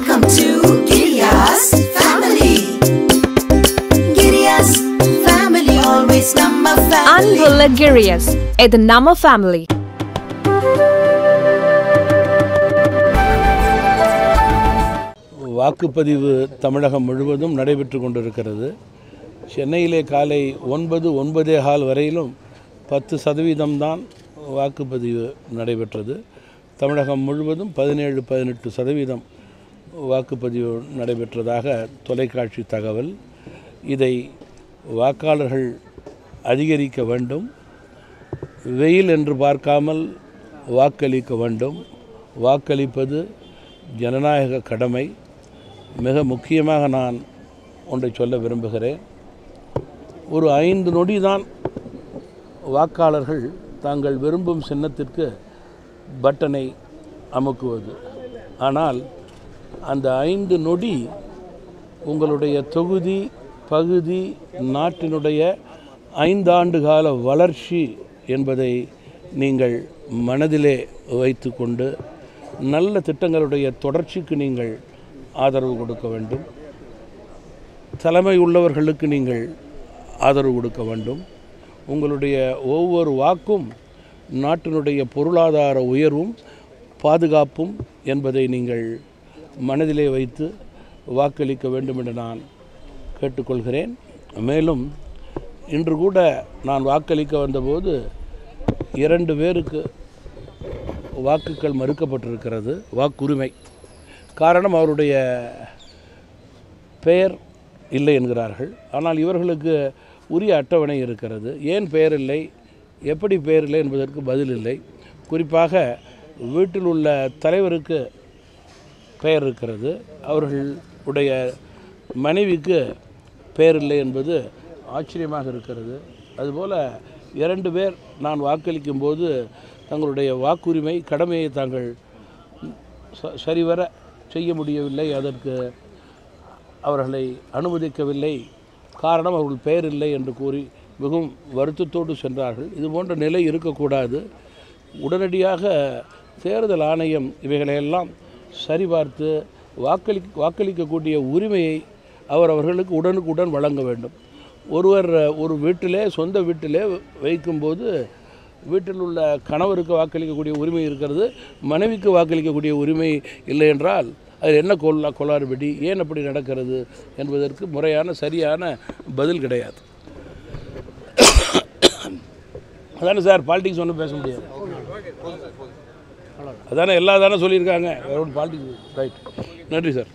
Welcome to Giriya's family. Giriya's family, always namma family. Anvulla Giriya's, இது நம்ம family. வாக்குப்பதிவு தமிழகம் முழுவதும் நடைபெற்று கொண்டிருக்கிறது. சென்னையிலே காலை 9:15 வரையிலும் 10% தான் வாக்குப்பதிவு நடைபெற்றது. தமிழகம் முழுவதும் 17-18% வாக்குப்பதிவு நடைபெற்றதாக தொலைக்காட்சி தகவல். இதை வாக்காளர்கள் அதிகரிக்க வேண்டும். வெயில் என்று பார்க்காமல் வாக்களிக்க வேண்டும். வாக்களிப்பது ஜனநாயக கடமை. மிக முக்கியமாக நான் ஒன்றை சொல்ல விரும்புகிறேன். ஒரு 5 நொடி தான் வாக்காளர்கள் தாங்கள் விரும்பும் சின்னத்திற்கு பட்டனை அமுக்குவது. ஆனால் அந்த 5 நொடி உங்களுடைய தொகுதி, பகுதி, நாட்டினுடைய 5 ஆண்டு கால வளர்ச்சி என்பதை நீங்கள் மனதிலே வைத்து கொண்டு நல்ல திட்டங்களுடைய தொடர்ச்சிக்கு நீங்கள் ஆதரவு கொடுக்க வேண்டும். தலைமை உள்ளவர்களுக்கு நீங்கள் ஆதரவு கொடுக்க வேண்டும். உங்களுடைய ஒவ்வொரு வாக்கும் நாட்டினுடைய பொருளாதார உயர்வும் பாதுகாப்பும் என்பதை நீங்கள் மனதிலே வைத்து வாக்களிக்க வேண்டும் என்று நான் கேட்டுக்கொள்கிறேன். மேலும் இன்று கூட நான் வாக்களிக்க வந்தபோது 2 பேருக்கு வாக்குகள் மறுக்கப்பட்டிருக்கிறது, வாக்குரிமை. காரணம் அவருடைய பெயர் இல்லை என்கிறார்கள். ஆனால் இவர்களுக்கு உரிய அட்டவணை இருக்கிறது. ஏன் பெயர் இல்லை, எப்படி பெயர் இல்லை என்பதற்கு பதில் இல்லை. குறிப்பாக வீட்டில் உள்ள தலைவருக்கு பெயர் இருக்கிறது, அவர்களுடைய மனைவிக்கு பெயர் இல்லை என்பது ஆச்சரியமாக இருக்கிறது. அதுபோல் 2 பேர் நான் வாக்களிக்கும் போது தங்களுடைய வாக்குரிமை கடமையை தாங்கள் சரிவர செய்ய முடியவில்லை, அதற்கு அவர்களை அனுமதிக்கவில்லை. காரணம் அவர்கள் பெயர் இல்லை என்று கூறி மிகவும் வருத்தத்தோடு சென்றார்கள். இது போன்ற நிலை இருக்கக்கூடாது. உடனடியாக தேர்தல் ஆணையம் இவைகளையெல்லாம் சரிபார்த்து வாக்களிக்கக்கூடிய உரிமையை அவர்களுக்கு உடனுக்குடன் வழங்க வேண்டும். ஒருவர் ஒரு வீட்டிலே, சொந்த வீட்டிலே வைக்கும்போது வீட்டில் உள்ள கணவருக்கு வாக்களிக்கக்கூடிய உரிமை இருக்கிறது, மனைவிக்கு வாக்களிக்கக்கூடிய உரிமை இல்லை என்றால் அது என்ன கொள்ளாறுபடி, ஏன் அப்படி நடக்கிறது என்பதற்கு முறையான சரியான பதில் கிடையாது. அதானே சார், பாலிடிக்ஸ் ஒன்றும் பேச முடியாது. அதானே எல்லா தானே சொல்லியிருக்காங்க. Politics right. நன்றி சார்.